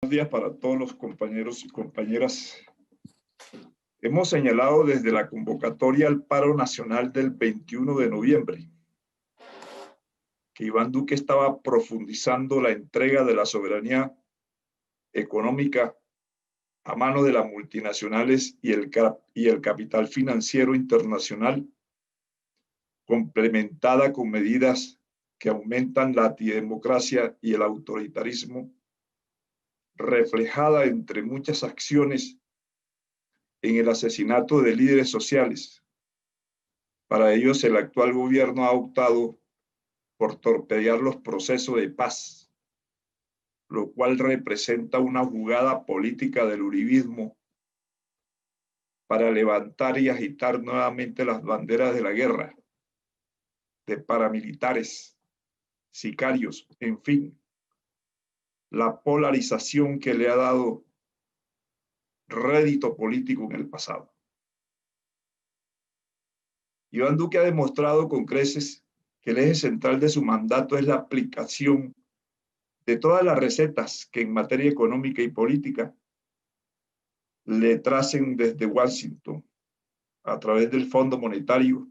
Buenos días para todos los compañeros y compañeras. Hemos señalado desde la convocatoria al paro nacional del 21 de noviembre que Iván Duque estaba profundizando la entrega de la soberanía económica a mano de las multinacionales y el capital financiero internacional, complementada con medidas que aumentan la antidemocracia y el autoritarismo, reflejada entre muchas acciones en el asesinato de líderes sociales. Para ellos, el actual gobierno ha optado por torpedear los procesos de paz, lo cual representa una jugada política del uribismo para levantar y agitar nuevamente las banderas de la guerra, de paramilitares, sicarios, en fin, la polarización que le ha dado rédito político en el pasado. Iván Duque ha demostrado con creces que el eje central de su mandato es la aplicación de todas las recetas que en materia económica y política le tracen desde Washington a través del Fondo Monetario,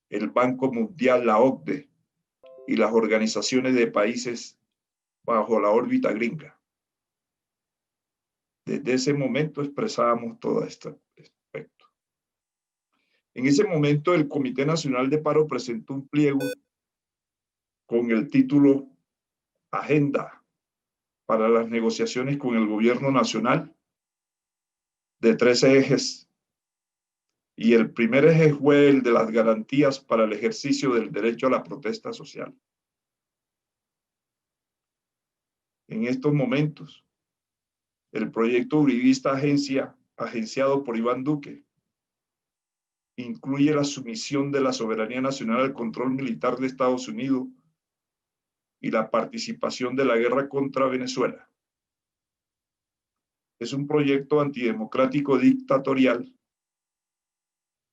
el Banco Mundial, la OCDE y las organizaciones de países bajo la órbita gringa. Desde ese momento expresábamos todo este aspecto. En ese momento, el Comité Nacional de Paro presentó un pliego con el título Agenda para las negociaciones con el gobierno nacional de 13 ejes. Y el primer eje fue el de las garantías para el ejercicio del derecho a la protesta social. En estos momentos, el proyecto uribista agenciado por Iván Duque incluye la sumisión de la soberanía nacional al control militar de Estados Unidos y la participación de la guerra contra Venezuela. Es un proyecto antidemocrático dictatorial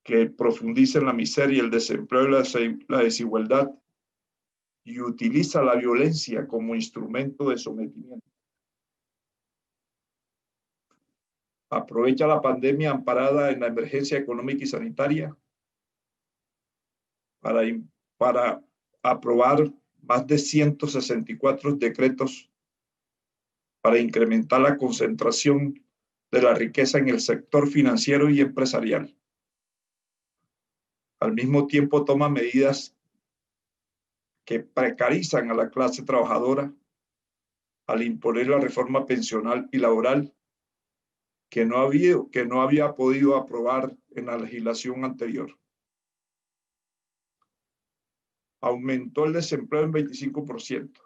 que profundiza en la miseria, el desempleo y la desigualdad y utiliza la violencia como instrumento de sometimiento. Aprovecha la pandemia amparada en la emergencia económica y sanitaria para aprobar más de 164 decretos para incrementar la concentración de la riqueza en el sector financiero y empresarial. Al mismo tiempo, toma medidas que precarizan a la clase trabajadora al imponer la reforma pensional y laboral que no había podido aprobar en la legislación anterior. Aumentó el desempleo en 25%.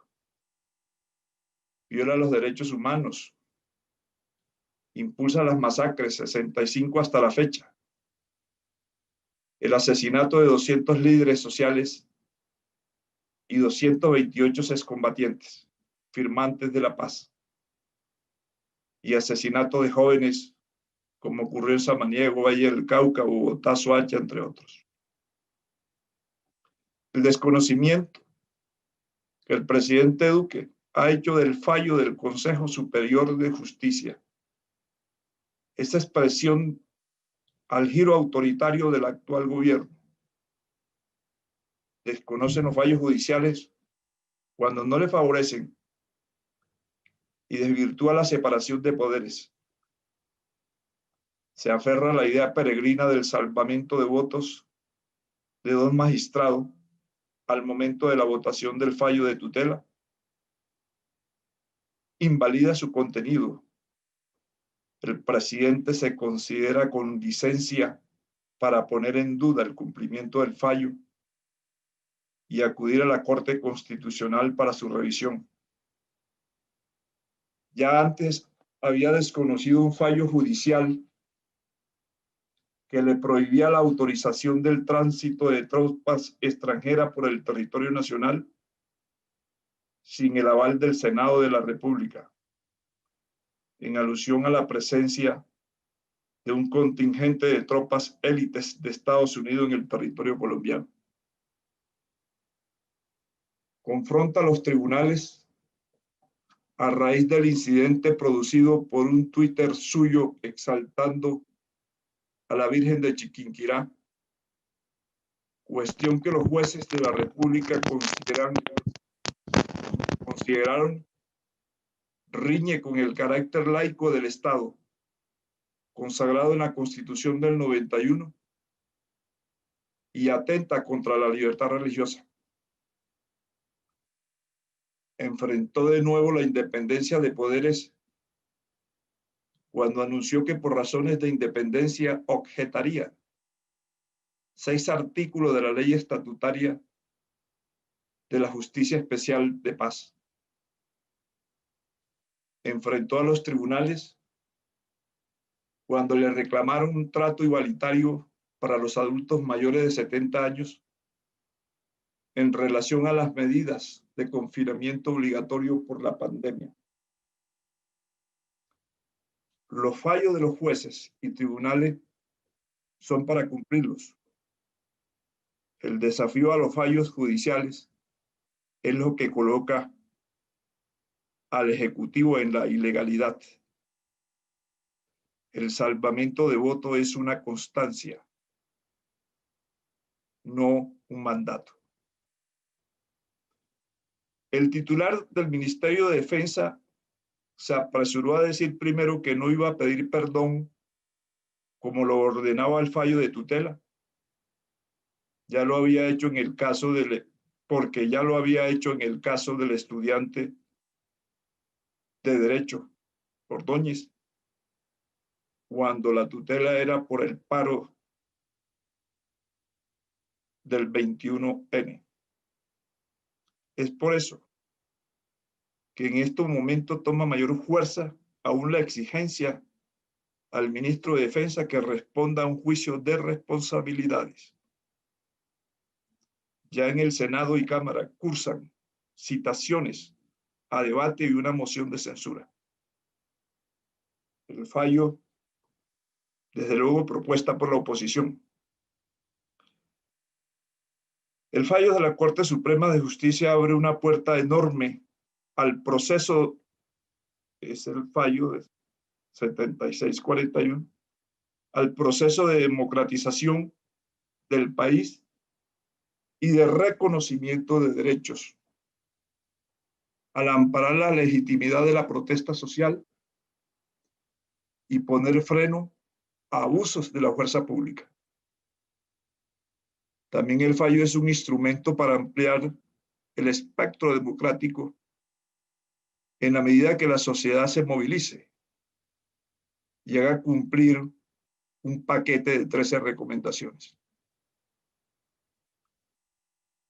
Viola los derechos humanos. Impulsa las masacres, 65 hasta la fecha. El asesinato de 200 líderes sociales y 228 excombatientes, firmantes de la paz. Y asesinato de jóvenes, como ocurrió en Samaniego, Valle del Cauca, Bogotá, Soacha, entre otros. El desconocimiento que el presidente Duque ha hecho del fallo del Consejo Superior de Justicia, esa expresión al giro autoritario del actual gobierno. Desconocen los fallos judiciales cuando no le favorecen y desvirtúa la separación de poderes. Se aferra a la idea peregrina del salvamento de votos de dos magistrados al momento de la votación del fallo de tutela. Invalida su contenido. El presidente se considera con licencia para poner en duda el cumplimiento del fallo y acudir a la Corte Constitucional para su revisión. Ya antes había desconocido un fallo judicial que le prohibía la autorización del tránsito de tropas extranjeras por el territorio nacional sin el aval del Senado de la República, en alusión a la presencia de un contingente de tropas élites de Estados Unidos en el territorio colombiano. Confronta a los tribunales a raíz del incidente producido por un Twitter suyo exaltando a la Virgen de Chiquinquirá, cuestión que los jueces de la República consideraron riñe con el carácter laico del Estado, consagrado en la Constitución del 91, y atenta contra la libertad religiosa. Enfrentó de nuevo la independencia de poderes cuando anunció que por razones de independencia objetaría 6 artículos de la ley estatutaria de la Justicia Especial de Paz. Enfrentó a los tribunales cuando le reclamaron un trato igualitario para los adultos mayores de 70 años en relación a las medidas de confinamiento obligatorio por la pandemia. Los fallos de los jueces y tribunales son para cumplirlos. El desafío a los fallos judiciales es lo que coloca al Ejecutivo en la ilegalidad. El salvamento de voto es una constancia, no un mandato. El titular del Ministerio de Defensa se apresuró a decir primero que no iba a pedir perdón como lo ordenaba el fallo de tutela. Ya lo había hecho en el caso porque ya lo había hecho en el caso del estudiante de Derecho, Ordóñez, cuando la tutela era por el paro del 21N. Es por eso que en estos momentos toma mayor fuerza aún la exigencia al ministro de Defensa que responda a un juicio de responsabilidades. Ya en el Senado y Cámara cursan citaciones a debate y una moción de censura. El fallo, desde luego, propuesta por la oposición. El fallo de la Corte Suprema de Justicia abre una puerta enorme al proceso, es el fallo de 7641, al proceso de democratización del país y de reconocimiento de derechos, al amparar la legitimidad de la protesta social y poner freno a abusos de la fuerza pública. También el fallo es un instrumento para ampliar el espectro democrático en la medida que la sociedad se movilice y haga cumplir un paquete de 13 recomendaciones.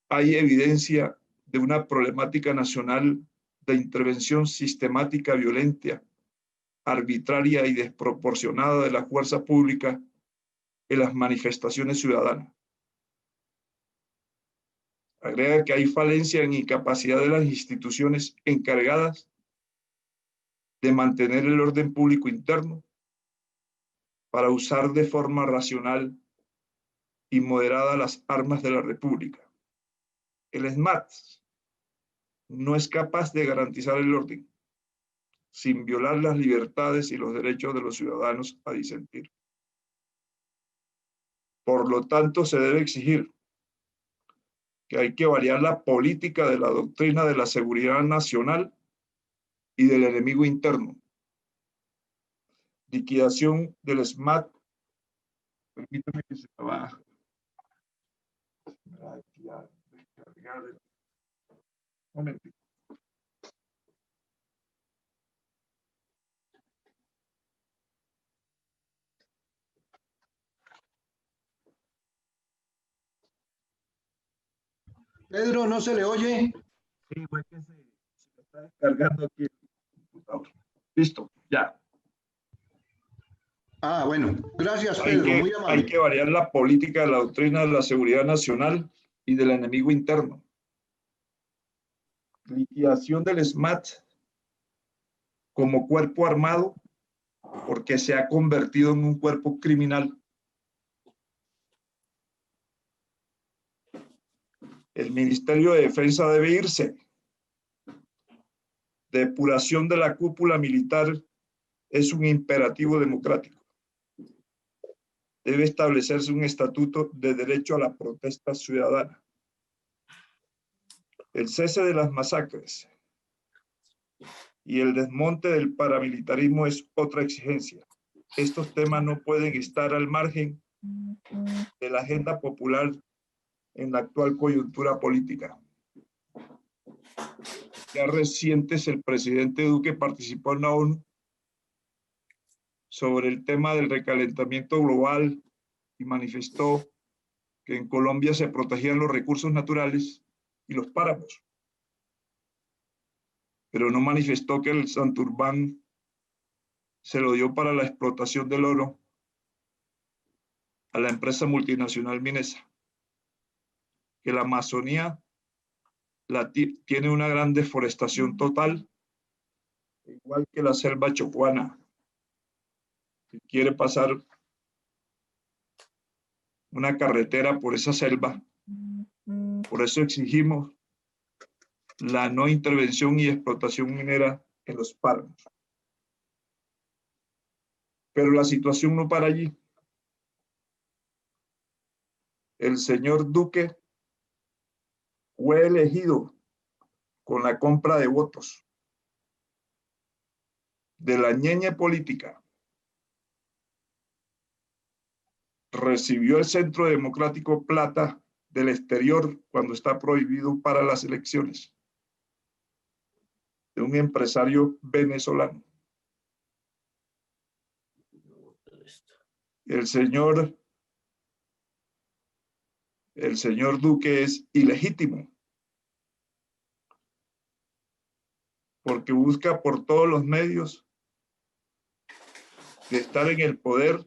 Hay evidencia de una problemática nacional de intervención sistemática, violenta, arbitraria y desproporcionada de la fuerza pública en las manifestaciones ciudadanas. Agrega que hay falencia en incapacidad de las instituciones encargadas de mantener el orden público interno para usar de forma racional y moderada las armas de la República. El SMAT no es capaz de garantizar el orden sin violar las libertades y los derechos de los ciudadanos a disentir. Por lo tanto, se debe exigir que hay que variar la política de la doctrina de la seguridad nacional y del enemigo interno. Liquidación del SMAT. Permítame que se me va a descargar el momento. Pedro, ¿no se le oye? Sí, fue que se está descargando aquí el computador. Listo, ya. Ah, bueno. Gracias, Pedro. Muy amable. Hay que variar la política de la doctrina de la seguridad nacional y del enemigo interno. Liquidación del SMAT como cuerpo armado porque se ha convertido en un cuerpo criminal. El Ministerio de Defensa debe irse. depuración de la cúpula militar es un imperativo democrático. Debe establecerse un estatuto de derecho a la protesta ciudadana. El cese de las masacres y el desmonte del paramilitarismo es otra exigencia. Estos temas no pueden estar al margen de la agenda popular en la actual coyuntura política. Ya recientes, el presidente Duque participó en la ONU sobre el tema del recalentamiento global y manifestó que en Colombia se protegían los recursos naturales y los páramos, pero no manifestó que el Santurbán se lo dio para la explotación del oro a la empresa multinacional Minesa, que la Amazonía tiene una gran deforestación total, igual que la selva chocuana, que quiere pasar una carretera por esa selva. Por eso exigimos la no intervención y explotación minera en los páramos. Pero la situación no para allí. El señor Duque fue elegido con la compra de votos de la ñeñe política. Recibió el Centro Democrático plata del exterior cuando está prohibido para las elecciones, de un empresario venezolano. El señor Duque es ilegítimo porque busca por todos los medios de estar en el poder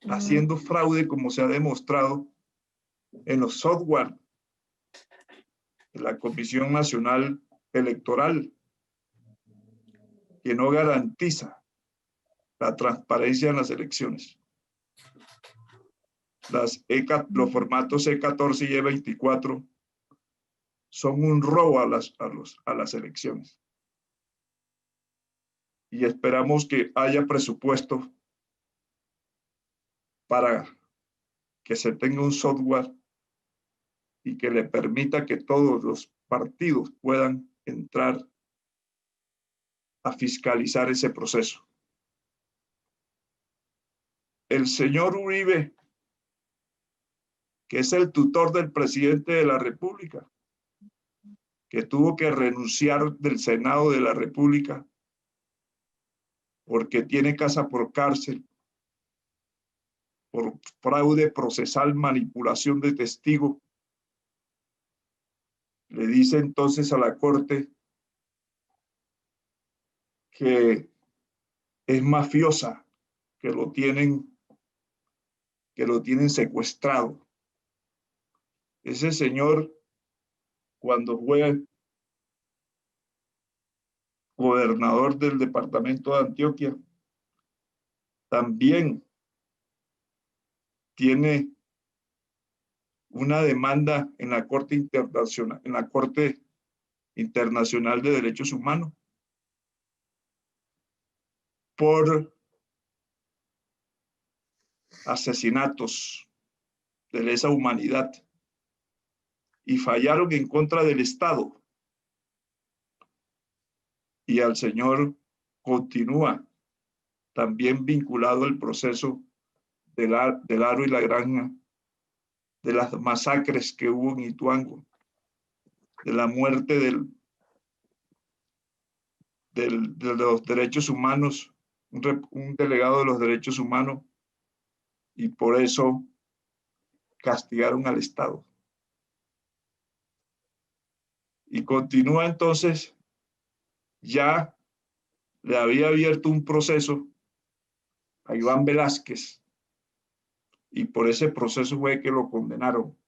haciendo fraude, como se ha demostrado en los software de la Comisión Nacional Electoral, que no garantiza la transparencia en las elecciones. Los formatos E14 y E24 son un robo a las elecciones. Y esperamos que haya presupuesto para que se tenga un software y que le permita que todos los partidos puedan entrar a fiscalizar ese proceso. El señor Uribe, que es el tutor del presidente de la República, que tuvo que renunciar del Senado de la República porque tiene casa por cárcel, por fraude procesal, manipulación de testigo, le dice entonces a la Corte que es mafiosa, que lo tienen secuestrado. Ese señor, cuando fue gobernador del departamento de Antioquia, también tiene una demanda en la Corte Internacional de Derechos Humanos por asesinatos de lesa humanidad, y fallaron en contra del Estado. Y al señor continúa también vinculado al proceso del Aro y la Granja, de las masacres que hubo en Ituango, de la muerte de los derechos humanos, un delegado de los derechos humanos, y por eso castigaron al Estado. Y continúa entonces, ya le había abierto un proceso a Iván Velásquez, y por ese proceso fue que lo condenaron,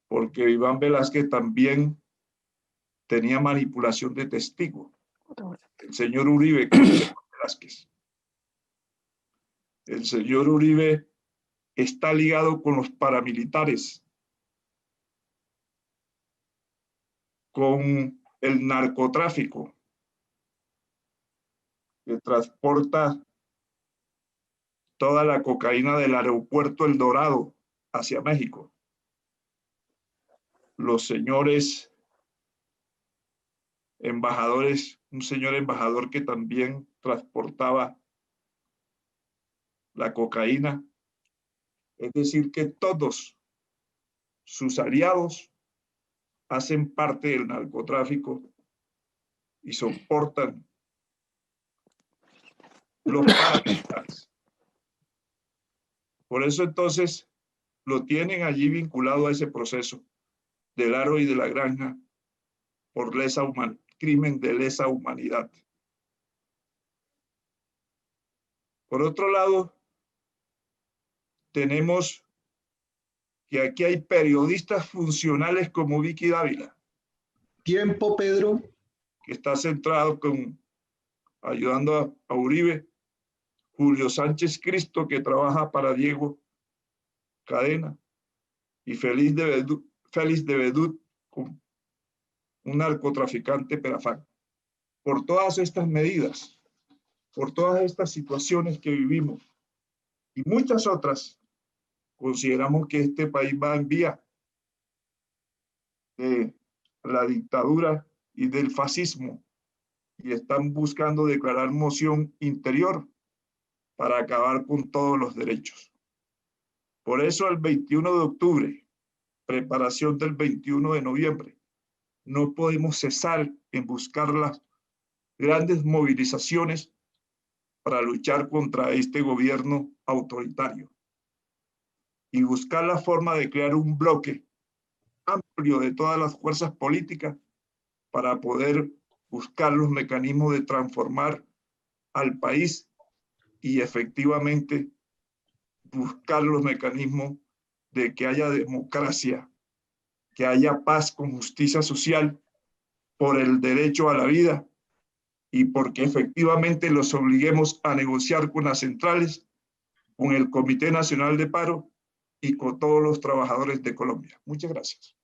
porque Iván Velásquez también tenía manipulación de testigo. El señor Uribe Velásquez. El señor Uribe está ligado con los paramilitares, con el narcotráfico que transporta toda la cocaína del aeropuerto El Dorado hacia México. Los señores embajadores, un señor embajador que también transportaba la cocaína. Es decir, que todos sus aliados hacen parte del narcotráfico y soportan los paramilitares. Por eso entonces lo tienen allí vinculado a ese proceso del Aro y de la Granja por crimen de lesa humanidad. Por otro lado, tenemos que aquí hay periodistas funcionales como Vicky Dávila. Tiempo, Pedro. Que está centrado ayudando a Uribe. Julio Sánchez Cristo, que trabaja para Diego Cadena. Y Félix de Bedut, un narcotraficante perafán. Por todas estas medidas, por todas estas situaciones que vivimos y muchas otras, consideramos que este país va en vía de la dictadura y del fascismo y están buscando declarar moción interior para acabar con todos los derechos. Por eso el 21 de octubre, preparación del 21 de noviembre, no podemos cesar en buscar las grandes movilizaciones para luchar contra este gobierno autoritario y buscar la forma de crear un bloque amplio de todas las fuerzas políticas para poder buscar los mecanismos de transformar al país y efectivamente buscar los mecanismos de que haya democracia, que haya paz con justicia social por el derecho a la vida y porque efectivamente los obliguemos a negociar con las centrales, con el Comité Nacional de Paro y con todos los trabajadores de Colombia. Muchas gracias.